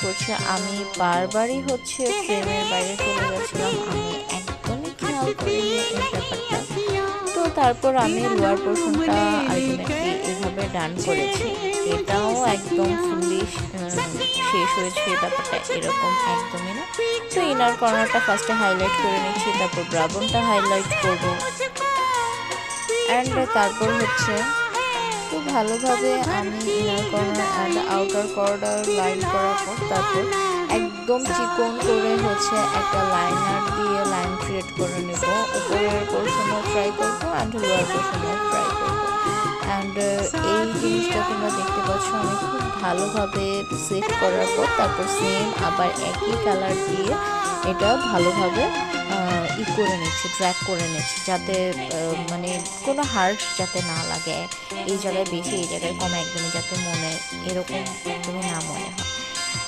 করছে। আমি বারবারই হচ্ছে ফ্রেমের বাইরে চলে যাচ্ছিলাম, আমি একদমই খেয়াল করিনি এই ব্যাপারটা। তো তারপর আমি লোয়ার পোর্শনটা আলটিমেটলি এভাবে ডান করেছি। এটাও একদম ফুললি শেষ হয়েছে ব্যাপারটা এরকম একদমই না। তো ইনার কর্নারটা ফার্স্টে হাইলাইট করে নিচ্ছি, তারপর ব্রাবনটা হাইলাইট করবো, অ্যান্ড তারপর হচ্ছে তো ভালোভাবে আমি inner corner and outer corner line করার পর তারপর একদম চিকন করে হচ্ছে একটা লাইনার দিয়ে লাইন ক্রিয়েট করে নেব। উপরের পোর্শনও ট্রাই করবো অ্যান্ড লোয়ার পোর্শনও ট্রাই করবো। অ্যান্ড এই জিনিসটা তোমরা দেখতে পাচ্ছ আমি খুব ভালোভাবে সেট করার পর তারপর সেম আবার একই কালার দিয়ে এটা ভালোভাবে করে নিচ্ছি, ট্র্যাক করে নিচ্ছি, যাতে মানে কোনো হার্শ যাতে না লাগে, এই জায়গায় বেশি এই জায়গায় কম একদমই যাতে মনে এরকম একদমই না মনে হয়।